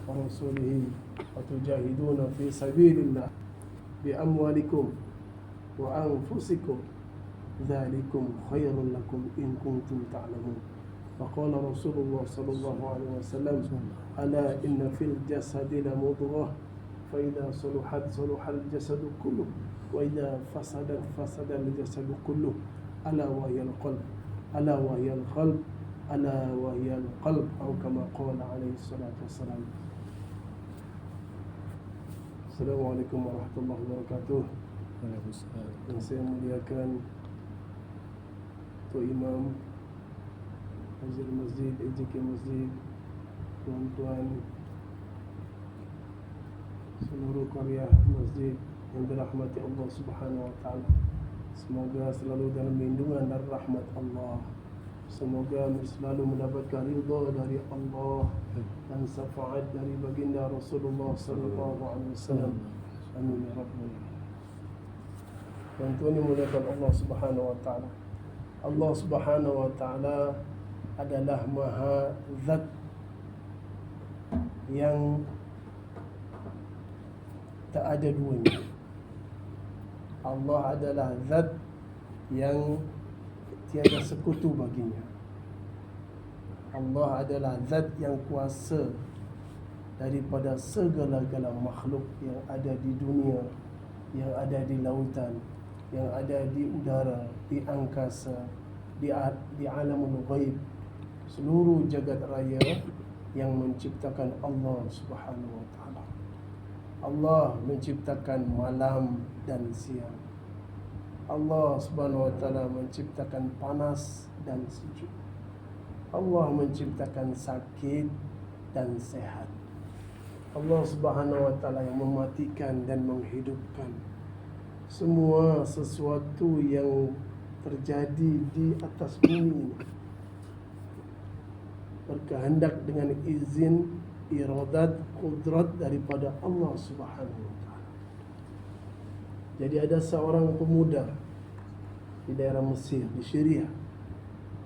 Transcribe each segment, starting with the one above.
ورسوله وتجاهدون في سبيل الله بأموالكم وأنفسكم ذلكم خير لكم إن كنتم تعلمون. فقال رسول الله صلى الله عليه وسلم: ألا إن في الجسد لمضغة فإذا صلحت صلح الجسد كله وإذا فسدت فسد الجسد كله ألا وهي القلب ألا وهي القلب ألا وهي القلب أو كما قال عليه الصلاة والسلام. Assalamualaikum warahmatullahi wabarakatuh. Yang saya muliakan Tuan Imam Hazir Masjid, EJK Masjid, tuan-tuan seluruh karya masjid yang dirahmati Allah Subhanahu wa taala. Semoga selalu dalam lindungan dan rahmat Allah. Semoga selalu mendapatkan ridha dari Allah dan syafaat dari baginda Rasulullah sallallahu alaihi wasallam. Amin ya rabbal alamin. Tuan-tuan yang dimuliakan Allah Subhanahu wa taala. Allah Subhanahu wa taala adalah Maha Zat yang tak ada duanya. Allah adalah Zat yang tiada sekutu baginya. Allah adalah Zat yang kuasa daripada segala-gala makhluk yang ada di dunia, yang ada di lautan, yang ada di udara, di angkasa, di alamul ghaib, seluruh jagat raya yang menciptakan Allah Subhanahu wa taala. Allah menciptakan malam dan siang. Allah Subhanahu wa taala menciptakan panas dan sejuk. Allah menciptakan sakit dan sehat. Allah Subhanahu wa taala yang mematikan dan menghidupkan. Semua sesuatu yang terjadi di atas bumi berkehendak dengan izin, iradat, kudrat daripada Allah Subhanahu wa taala. Jadi ada seorang pemuda di daerah Mesir, di Syria.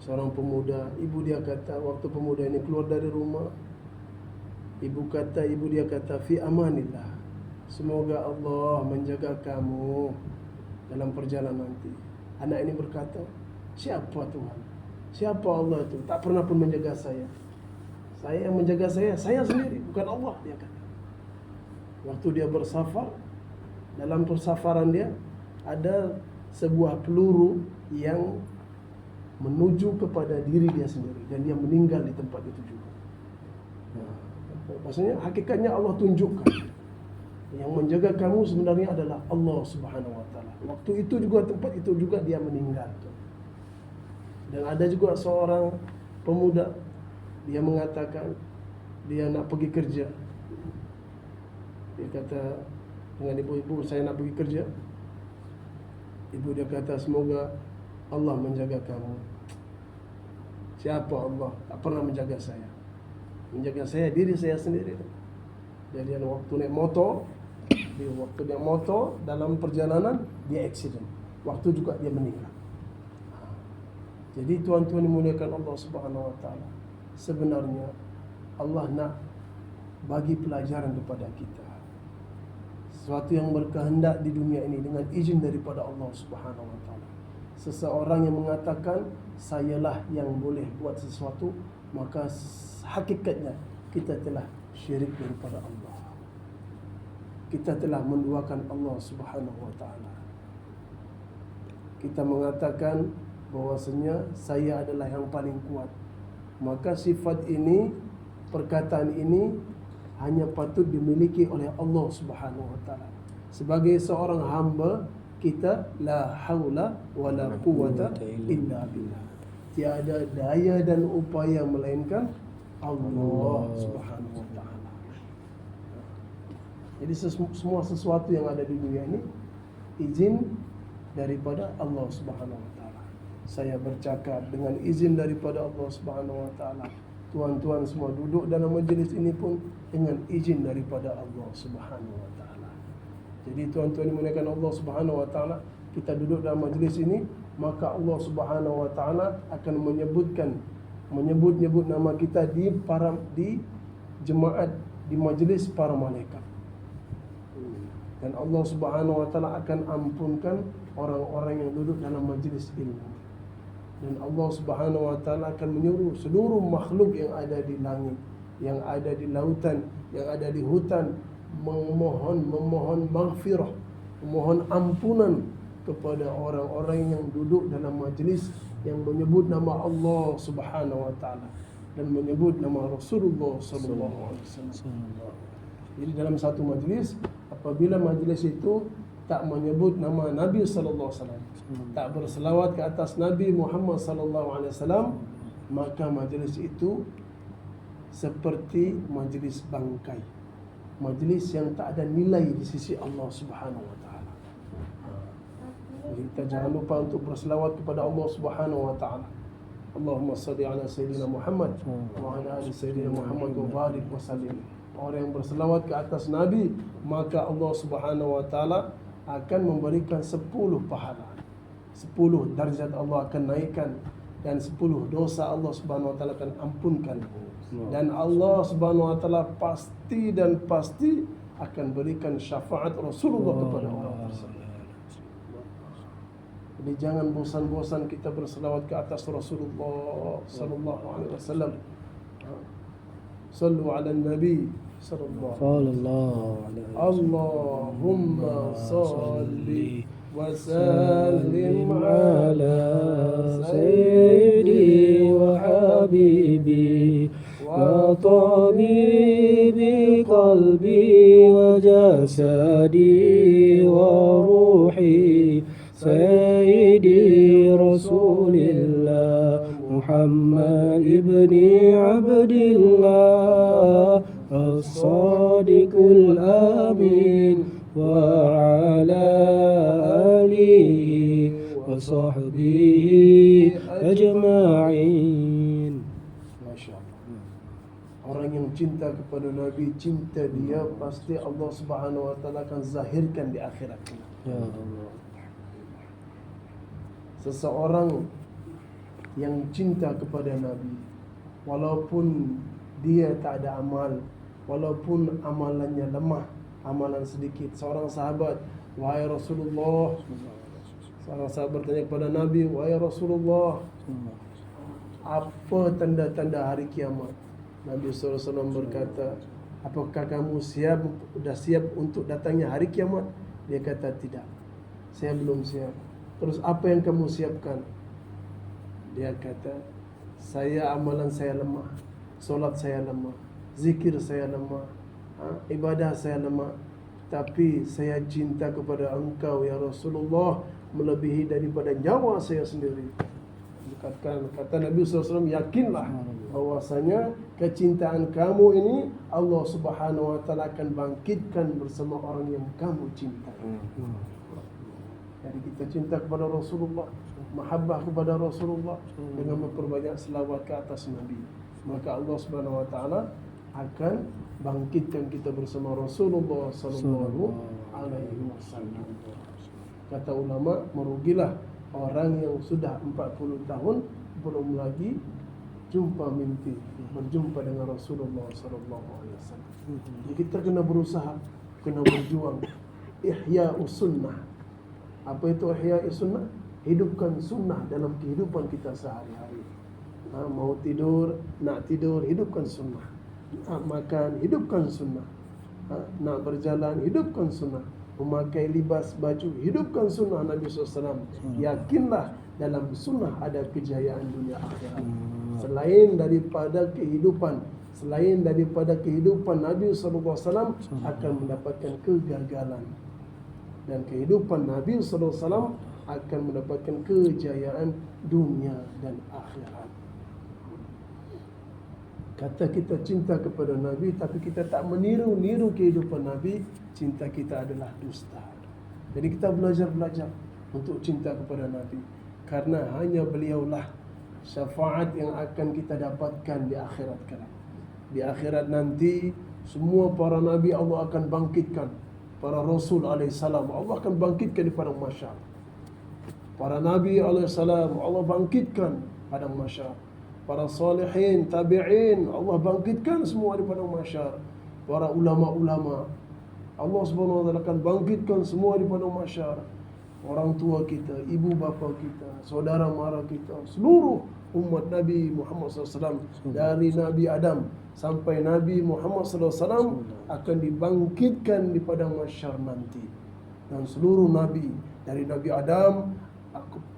Seorang pemuda, ibu dia kata, waktu pemuda ini keluar dari rumah, ibu dia kata, fi amanillah, semoga Allah menjaga kamu dalam perjalanan nanti. Anak ini berkata, siapa Tuhan? Siapa Allah itu? Tak pernah pun menjaga saya. Saya yang menjaga saya sendiri, bukan Allah, dia kata. Waktu dia bersafar, dalam persafaran dia ada sebuah peluru yang menuju kepada diri dia sendiri dan dia meninggal di tempat itu juga. Maksudnya hakikatnya Allah tunjukkan yang menjaga kamu sebenarnya adalah Allah Subhanahu wa taala. Waktu itu juga, tempat itu juga dia meninggal. Dan ada juga seorang pemuda, dia mengatakan dia nak pergi kerja. Dia kata dengan ibu-ibu, saya nak pergi kerja. Ibu dia kata, semoga Allah menjaga kamu. Siapa Allah? Tak pernah menjaga saya. Menjaga saya, diri saya sendiri. Jadi waktu naik motor, dalam perjalanan dia accident. Waktu juga dia meninggal. Jadi tuan-tuan dimuliakan Allah Subhanahu wa taala, sebenarnya Allah nak bagi pelajaran kepada kita. Sesuatu yang berkehendak di dunia ini dengan izin daripada Allah Subhanahu wa taala. Seseorang yang mengatakan sayalah yang boleh buat sesuatu, maka hakikatnya kita telah syirik daripada Allah. Kita telah menduakan Allah Subhanahu wa taala. Kita mengatakan bahwasanya saya adalah yang paling kuat. Maka sifat ini, perkataan ini hanya patut dimiliki oleh Allah Subhanahu wa taala. Sebagai seorang hamba, kita la haula wala quwata illa billah. Tiada daya dan upaya melainkan Allah Subhanahu wa taala. Jadi semua sesuatu yang ada di dunia ini izin daripada Allah Subhanahu wa taala. Saya bercakap dengan izin daripada Allah Subhanahu wa taala. Tuan-tuan semua duduk dalam majlis ini pun dengan izin daripada Allah Subhanahu wa taala. Jadi tuan-tuan dimuliakan Allah Subhanahu wa taala, kita duduk dalam majlis ini, maka Allah Subhanahu wa taala akan menyebut nama kita di jemaat di majlis para malaikat. Dan Allah Subhanahu wa taala akan ampunkan orang-orang yang duduk dalam majlis ilmu. Dan Allah Subhanahu wa taala akan menyuruh seluruh makhluk yang ada di langit, yang ada di lautan, yang ada di hutan memohon maghfirah, memohon ampunan kepada orang-orang yang duduk dalam majlis yang menyebut nama Allah Subhanahu wa taala dan menyebut nama Rasulullah sallallahu alaihi wasallam. Jadi dalam satu majlis, apabila majlis itu tak menyebut nama Nabi sallallahu alaihi wasallam, tak berselawat ke atas Nabi Muhammad sallallahu alaihi wasallam, maka majlis itu seperti majlis bangkai, majlis yang tak ada nilai di sisi Allah Subhanahu wa taala. Jadi kita jangan lupa untuk berselawat kepada Allah Subhanahu wa taala. Allahumma salli ala sayyidina Muhammad wa ala ali sayyidina Muhammad wa barik wa sallim. Orang yang berselawat ke atas Nabi, maka Allah Subhanahu wa taala akan memberikan 10 pahala. 10 darjat Allah akan naikkan, dan 10 dosa Allah Subhanahu wa taala akan ampunkan. Dan Allah Subhanahu wa taala pasti akan berikan syafaat Rasulullah kepada orang tersebut. Jadi jangan bosan-bosan kita berselawat ke atas Rasulullah sallallahu alaihi wasallam. Sallu ala nabi sallallahu alaihi wasallam. Allahumma salli wa sallim ala sayyidi wa habibi wa tabibi qalbi wa jasadi wa ruhi Sayyidi Rasulillah Muhammad ibni Abdillah As-Sadiqul Amin wa ala alihi wa sahbihi ajma'in. Masya Allah. Orang yang cinta kepada Nabi, cinta dia pasti Allah Subhanahu wa taala akan zahirkan di akhirat. Ya Allah. Seseorang yang cinta kepada Nabi, walaupun dia tak ada amal, walaupun amalannya lemah, amalan sedikit. Seorang sahabat, wahai Rasulullah, seorang sahabat bertanya kepada Nabi, wahai Rasulullah, apa tanda-tanda hari kiamat? Nabi SAW berkata, apakah kamu sudah siap untuk datangnya hari kiamat? Dia kata, tidak, saya belum siap. Terus apa yang kamu siapkan? Dia kata, amalan saya lemah, solat saya lemah, zikir saya lemah, ibadah saya lemah. Tapi saya cinta kepada engkau ya Rasulullah melebihi daripada nyawa saya sendiri. Kata Nabi SAW, yakinlah bahwasanya kecintaan kamu ini Allah Subhanahu wa taala akan bangkitkan bersama orang yang kamu cintai. Jadi kita cinta kepada Rasulullah, mahabbah kepada Rasulullah dengan memperbanyak selawat ke atas Nabi, maka Allah Subhanahu wa taala akan bangkitkan kita bersama Rasulullah sallallahu alaihi wasallam. Kata ulama, merugilah orang yang sudah 40 tahun belum lagi jumpa mimpi berjumpa dengan Rasulullah sallallahu alaihi wasallam. Jadi kita kena berusaha, kena berjuang. Ihya'us sunnah. Apa itu ihya'us sunnah? Hidupkan sunnah dalam kehidupan kita sehari-hari. Mau tidur, nak tidur, hidupkan sunnah. Nak makan, hidupkan sunnah. Nak berjalan, hidupkan sunnah. Memakai libas baju, hidupkan sunnah Nabi SAW. Yakinlah dalam sunnah ada kejayaan dunia akhirat. Selain daripada kehidupan Nabi SAW akan mendapatkan kegagalan. Dan kehidupan Nabi SAW akan mendapatkan kejayaan dunia dan akhirat. Kata kita cinta kepada Nabi, tapi kita tak meniru kehidupan Nabi, cinta kita adalah dusta. Jadi kita belajar untuk cinta kepada Nabi, karena hanya beliaulah syafaat yang akan kita dapatkan di akhirat kelak. Di akhirat nanti semua para Nabi Allah akan bangkitkan. Para Rasul alaihissalam Allah akan bangkitkan di padang mahsyar. Para Nabi alaihissalam Allah bangkitkan padang mahsyar. para salihin, tabi'in, Allah bangkitkan semua daripada mahsyar. Para ulama-ulama, Allah Subhanahu wa taala akan bangkitkan semua daripada mahsyar. Orang tua kita, ibu bapa kita, saudara mara kita, seluruh umat Nabi Muhammad SAW dari Nabi Adam sampai Nabi Muhammad SAW akan dibangkitkan di padang mahsyar nanti. Dan seluruh Nabi dari Nabi Adam,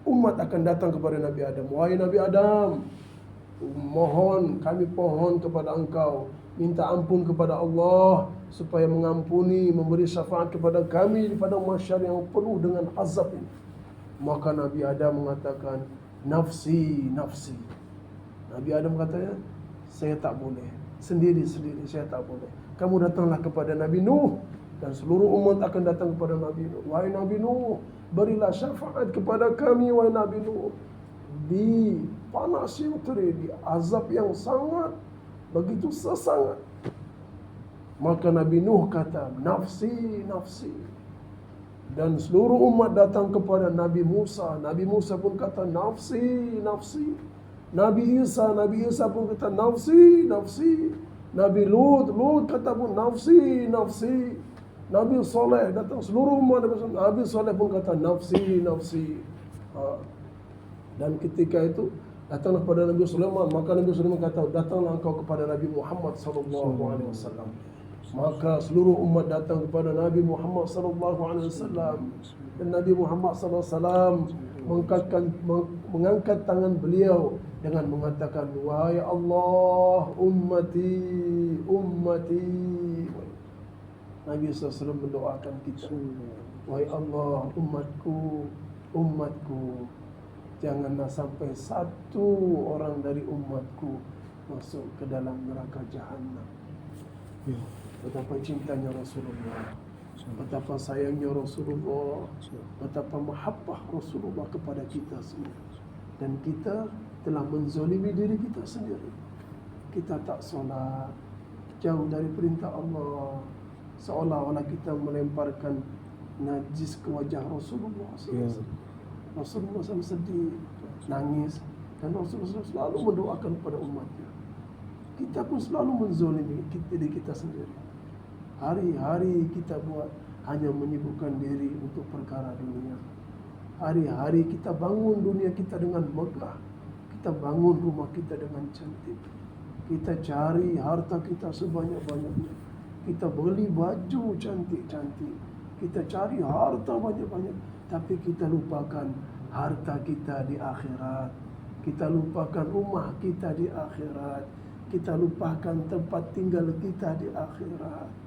umat akan datang kepada Nabi Adam. Wahai Nabi Adam, mohon, kami pohon kepada engkau, minta ampun kepada Allah supaya mengampuni, memberi syafaat kepada kami di padang mahsyar yang penuh dengan azab ini. Maka Nabi Adam mengatakan, nafsi, nafsi. Nabi Adam katanya, saya tak boleh, sendiri-sendiri saya tak boleh. Kamu datanglah kepada Nabi Nuh, dan seluruh umat akan datang kepada Nabi Nuh. Wahai Nabi Nuh, berilah syafaat kepada kami, wahai Nabi Nuh. Di panas yang terik, di azab yang sangat begitu sesangat. Maka Nabi Nuh kata, nafsi, nafsi. Dan seluruh umat datang kepada Nabi Musa. Nabi Musa pun kata, nafsi, nafsi. Nabi Isa pun kata, nafsi, nafsi. Nabi Lut kata pun, nafsi, nafsi. Nabi Saleh datang, seluruh umat. Nabi Saleh pun kata, nafsi, nafsi. Dan ketika itu datanglah kepada Nabi Sulaiman. Maka Nabi Sulaiman kata, datanglah engkau kepada Nabi Muhammad SAW. Maka seluruh umat datang kepada Nabi Muhammad SAW. Dan Nabi Muhammad SAW mengangkat tangan beliau dengan mengatakan, wahai Allah, ummati, ummati. Nabi SAW mendoakan kita, wahai Allah, umatku, umatku. Janganlah sampai satu orang dari umatku masuk ke dalam neraka Jahannam. Betapa cintanya Rasulullah, betapa sayangnya Rasulullah, betapa mahabbah Rasulullah kepada kita semua. Dan kita telah menzalimi diri kita sendiri. Kita tak solat, jauh dari perintah Allah, seolah-olah kita melemparkan najis ke wajah Rasulullah SAW. Rasulullah SAW sedih, nangis, dan Rasulullah SAW selalu mendoakan kepada umatnya. Kita pun selalu menzalimi diri kita sendiri. Hari-hari kita buat hanya menyibukkan diri untuk perkara dunia. Hari-hari kita bangun dunia kita dengan megah. Kita bangun rumah kita dengan cantik. Kita cari harta kita sebanyak-banyaknya. Kita beli baju cantik-cantik. Kita cari harta banyak-banyak. Tapi kita lupakan harta kita di akhirat. Kita lupakan rumah kita di akhirat. Kita lupakan tempat tinggal kita di akhirat.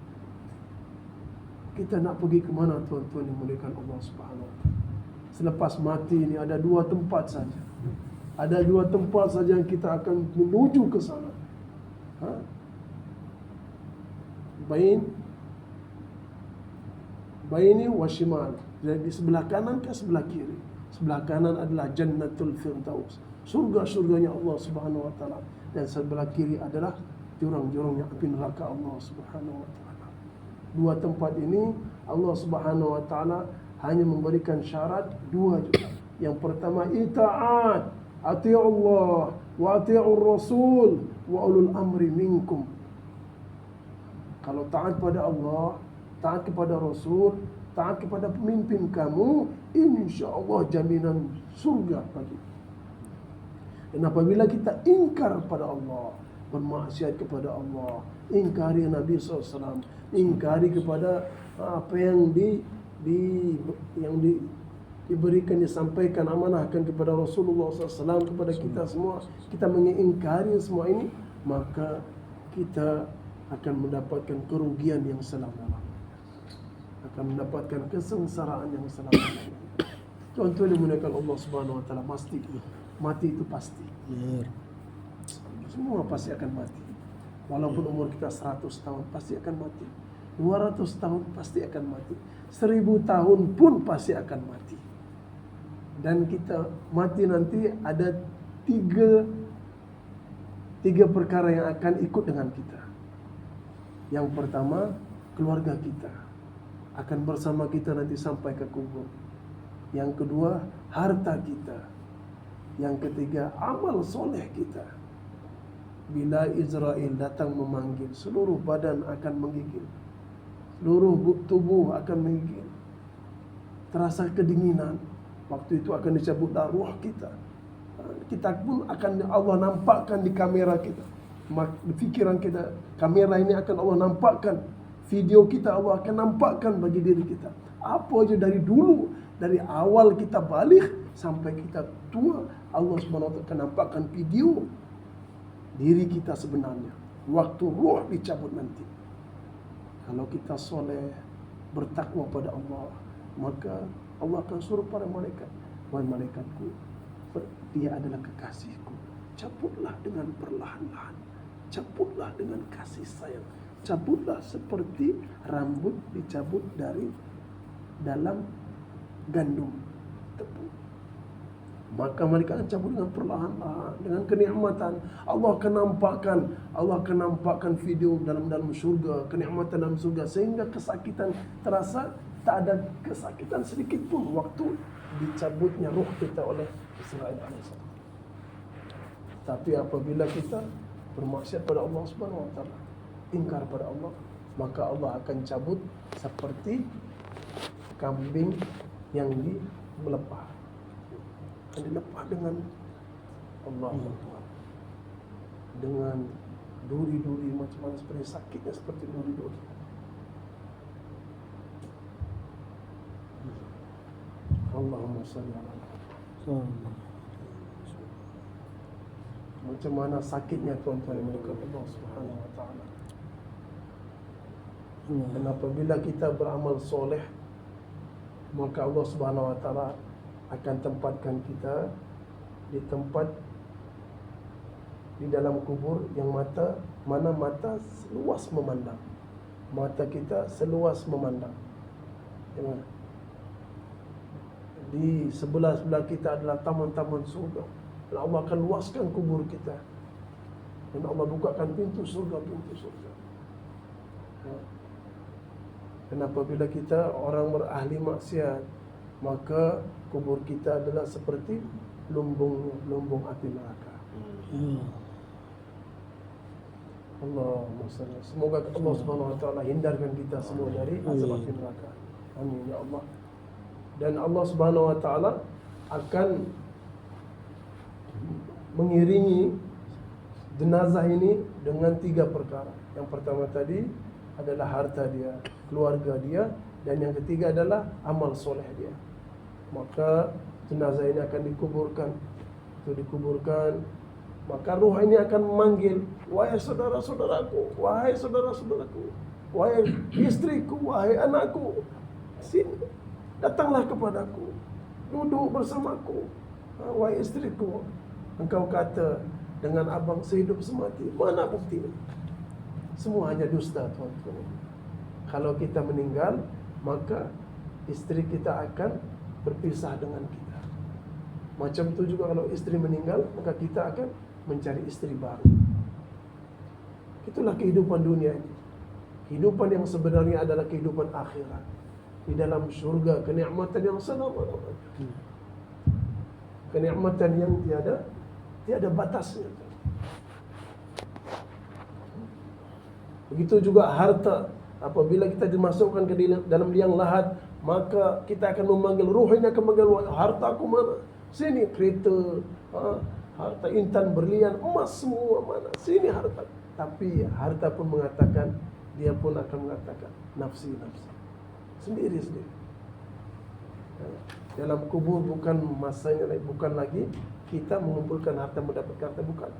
Kita nak pergi ke mana, tuan-tuan yang dimuliakan Allah Subhanahu wa taala? Selepas mati ini ada dua tempat saja. Ada dua tempat saja yang kita akan menuju ke sana. Baini wa shimal. Jadi di sebelah kanan ke sebelah kiri. Sebelah kanan adalah Jannatul Firdaus, surga-surganya Allah Subhanahu wa taala, dan sebelah kiri adalah jurang-jurangnya api neraka Allah Subhanahu wa taala. Dua tempat ini Allah Subhanahu wa taala hanya memberikan syarat dua juga. Yang pertama, itaat, ati'u Allah wa ati'u Rasul wa ulul amri minkum. Kalau taat pada Allah, taat kepada Rasul, taat kepada pemimpin kamu, insya-Allah jaminan surga bagi. Dan apabila kita ingkar pada Allah, bermaksiat kepada Allah, ingkari Nabi SAW, ingkari kepada apa yang diberikan, disampaikan, amanahkan kepada Rasulullah SAW, kepada kita semua, kita mengingkari semua ini, maka kita akan mendapatkan kerugian yang selama-lamanya, akan mendapatkan kesengsaraan yang selama-lamanya. Contohnya dimuliakan Allah Subhanahu wa taala, pasti mati itu pasti. Semua pasti akan mati. Walaupun umur kita 100 tahun pasti akan mati. 200 tahun pasti akan mati. 1000 tahun pun pasti akan mati. Dan kita mati nanti ada tiga perkara yang akan ikut dengan kita. Yang pertama, keluarga kita akan bersama kita nanti sampai ke kubur. Yang kedua, harta kita. Yang ketiga, amal soleh kita. bila Israel datang memanggil, seluruh badan akan menggigil, seluruh tubuh akan menggigil, terasa kedinginan. Waktu itu akan dicabutlah ruh kita. Kita pun akan Allah nampakkan di kamera kita, pikiran kita, kamera ini akan Allah nampakkan, video kita Allah akan nampakkan bagi diri kita. Apa aja dari dulu, dari awal kita balik sampai kita tua, Allah Subhanahu wa taala akan nampakkan video diri kita sebenarnya waktu ruh dicabut nanti. Kalau kita soleh, bertakwa pada Allah, maka Allah akan suruh para malaikat, wahai malaikatku, dia adalah kekasihku, cabutlah dengan perlahan-lahan, cabutlah dengan kasih sayang, cabutlah seperti rambut dicabut dari dalam gandum tepung. Maka mereka akan cabut dengan perlahan-lahan, dengan kenikmatan. Allah akan nampakkan video dalam surga, kenikmatan dalam surga, sehingga kesakitan terasa tak ada kesakitan sedikit pun waktu dicabutnya ruh kita oleh Israel alaihissalam. Tapi apabila kita bermaksiat pada Allah Subhanahu wa taala, ingkar pada Allah, maka Allah akan cabut seperti kambing yang dilepah. Akan dilepah dengan Allah dengan duri-duri macam mana, seperti sakitnya seperti duri-duri. Allahumma shalli ala macam mana sakitnya tuan-tuan yang mendekat Allah Subhanahu wa taala. Dan apabila kita beramal soleh, maka Allah Subhanahu wa taala akan tempatkan kita di tempat di dalam kubur yang mata seluas memandang. Mata kita seluas memandang. Jangan. Di sebelah-sebelah kita adalah taman-taman surga. Dan Allah akan luaskan kubur kita. Dan Allah bukakan pintu surga. Dan apabila kita orang berahli maksiat, maka kubur kita adalah seperti lumbung api neraka. Allahumma salli. Semoga Allah Subhanahu wa taala hindarkan kita semua dari azab api neraka. Amin ya Allah. Dan Allah Subhanahu wa taala akan mengiringi jenazah ini dengan 3 perkara. Yang pertama tadi adalah harta dia, keluarga dia, dan yang ketiga adalah amal soleh dia. Maka jenazah ini akan dikuburkan. Itu dikuburkan, maka ruh ini akan memanggil, wahai saudara-saudaraku, wahai saudara-saudaraku, wahai istriku, wahai anakku, sini, datanglah kepadaku, duduk bersamaku. Wahai istriku, engkau kata dengan abang sehidup semati, mana bukti? Semua hanya dusta, tuan-tuan. Kalau kita meninggal, maka istri kita akan berpisah dengan kita. Macam itu juga kalau istri meninggal, maka kita akan mencari istri baru. Itulah kehidupan dunia ini. Kehidupan yang sebenarnya adalah kehidupan akhirat. Di dalam syurga, kenikmatan yang selama-lamanya. Kenikmatan yang tiada batasnya. Begitu juga harta. Apabila kita dimasukkan ke dalam liang lahat, maka kita akan memanggil, ruh ini akan memanggil, hartaku mana? Sini kereta, harta intan, berlian, emas semua mana? Sini harta. Tapi harta pun mengatakan, dia pun akan mengatakan, nafsi. Sendiri. Dalam kubur bukan masanya, bukan lagi kita mengumpulkan harta, mendapatkan harta, bukan.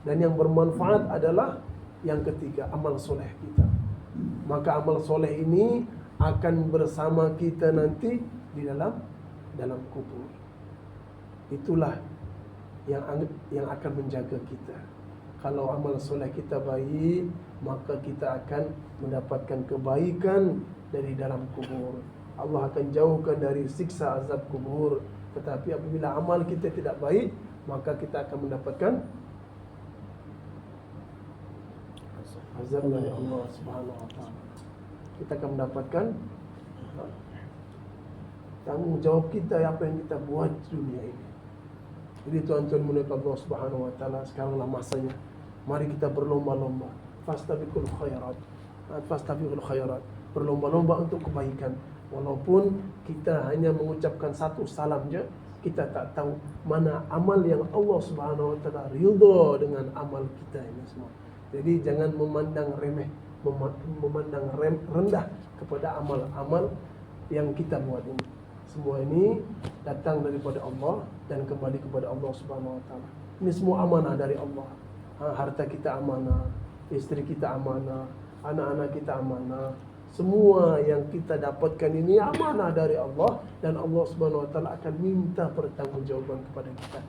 Dan yang bermanfaat adalah yang ketiga, amal soleh kita. Maka amal soleh ini akan bersama kita nanti di dalam kubur. Itulah yang akan menjaga kita. Kalau amal soleh kita baik, maka kita akan mendapatkan kebaikan dari dalam kubur. Allah akan jauhkan dari siksa azab kubur. Tetapi apabila amal kita tidak baik, maka kita akan mendapatkan azab dari Allah Subhanahu wa taala. Kita akan mendapatkan tanggung jawab kita, apa yang kita buat di dunia ini. Jadi tuan-tuan muliakan Allah Subhanahu wa taala, sekaranglah masanya. Mari kita berlomba-lomba. Fastabiqul khairat. Fastabiqul khairat. Berlomba-lomba untuk kebaikan. Walaupun kita hanya mengucapkan satu salam je, kita tak tahu mana amal yang Allah Subhanahu wa taala ridha dengan amal kita ini semua. Jadi jangan memandang remeh, memandang rendah kepada amal-amal yang kita buat ini. Semua ini datang daripada Allah dan kembali kepada Allah Subhanahu wa taala. Ini semua amanah dari Allah. Harta kita amanah, isteri kita amanah, anak-anak kita amanah. Semua yang kita dapatkan ini amanah dari Allah, dan Allah Subhanahu wa taala akan minta pertanggungjawaban kepada kita.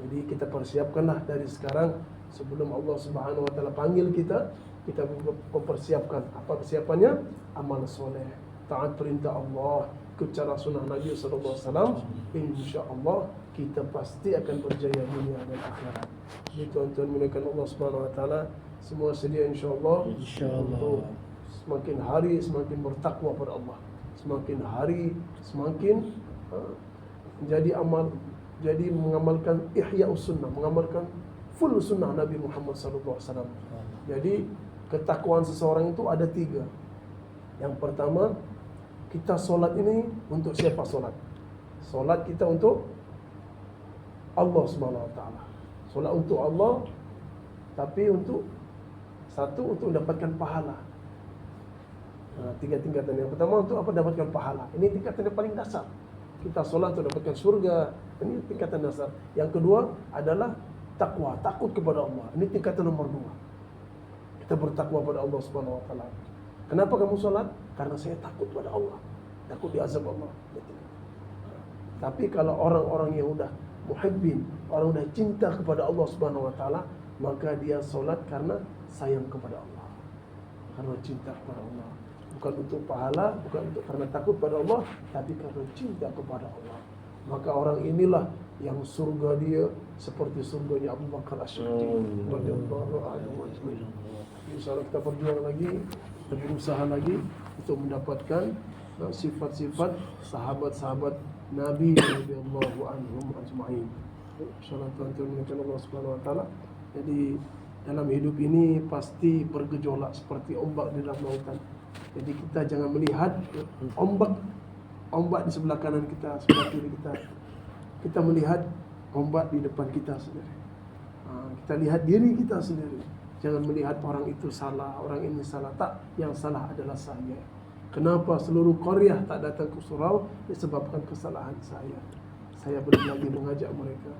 Jadi kita persiapkanlah dari sekarang sebelum Allah Subhanahu wa taala panggil kita mempersiapkan. Apa persiapannya? Amal soleh, taat perintah Allah, ikut cara sunnah Nabi sallallahu alaihi wasallam. Insya-Allah kita pasti akan berjaya dunia dan akhirat. Jadi tuan-tuan muliakan Allah Subhanahu wa taala, semua sedia insya-Allah untuk semakin hari semakin bertakwa pada Allah. Semakin hari semakin jadi mengamalkan ihya'us sunnah, mengamalkan full sunnah Nabi Muhammad sallallahu alaihi wasallam. Jadi ketakwaan seseorang itu ada 3. Yang pertama, kita solat ini untuk siapa solat? Solat kita untuk Allah Subhanahu wa taala. Solat untuk Allah, tapi untuk mendapatkan pahala. 3 tingkatan. Yang pertama untuk apa? Dapatkan pahala. Ini tingkatan yang paling dasar. Kita solat untuk dapatkan surga. Ini tingkatan dasar. Yang kedua adalah takwa, takut kepada Allah. Ini tingkatan nomor 2. Kita bertakwa pada Allah Subhanahu wa taala. Kenapa kamu solat? Karena saya takut pada Allah, takut diazab Allah. Tapi kalau orang-orang yang udah muhibbin, orang udah cinta kepada Allah Subhanahu wa taala, maka dia solat karena sayang kepada Allah, karena cinta kepada Allah. Bukan untuk pahala, bukan untuk karena takut pada Allah, tapi karena cinta kepada Allah. Maka orang inilah yang surga dia seperti surganya Abu Bakar As-Siddiq radhiyallahu anhu. Insyaallah kita berjuang lagi, kita berusaha lagi untuk mendapatkan sifat-sifat sahabat-sahabat Nabi radhiyallahu anhum ajma'in. Insyaallah tuan-tuan muliakan Allah Subhanahu wa taala. Jadi dalam hidup ini pasti bergejolak seperti ombak di dalam lautan. Jadi kita jangan melihat ombak di sebelah kanan kita, sebelah kiri kita. Kita melihat ombak di depan kita sendiri. Kita lihat diri kita sendiri. Jangan melihat orang itu salah, orang ini salah. Tak, yang salah adalah saya. Kenapa seluruh Korea tak datang ke surau? Disebabkan kesalahan saya. Saya belum lagi mengajak mereka.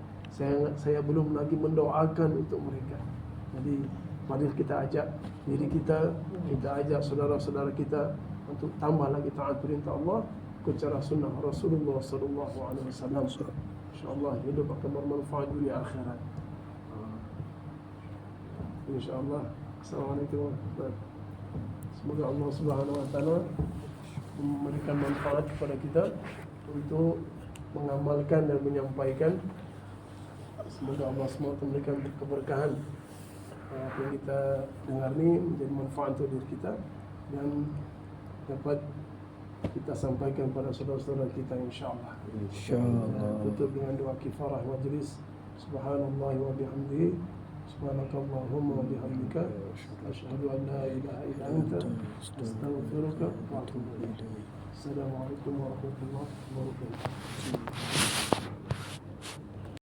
Saya belum lagi mendoakan untuk mereka. Jadi mari kita ajak diri kita ajak saudara-saudara kita untuk tambah lagi taat perintah Allah, ikut cara sunnah Rasulullah sallallahu alaihi wasallam. Insyaallah hidup akan bermanfaat dunia akhirat. InsyaAllah. Assalamualaikum warahmatullahi wabarakatuh. Semoga Allah Subhanahu wa taala memberikan manfaat kepada kita untuk mengamalkan dan menyampaikan. Semoga Allah SWT memberikan keberkahan apa yang kita dengar ini menjadi manfaat untuk diri kita dan dapat kita sampaikan pada saudara-saudara kita insyaAllah. Tutup dengan doa kifarah majlis. Subhanallah wa bihamdihi, subhanakallahumma wa bihamdika, asyhadu an la ilaha illa anta, astaghfiruka wa atubu ilaik. Assalamualaikum warahmatullahi wabarakatuh.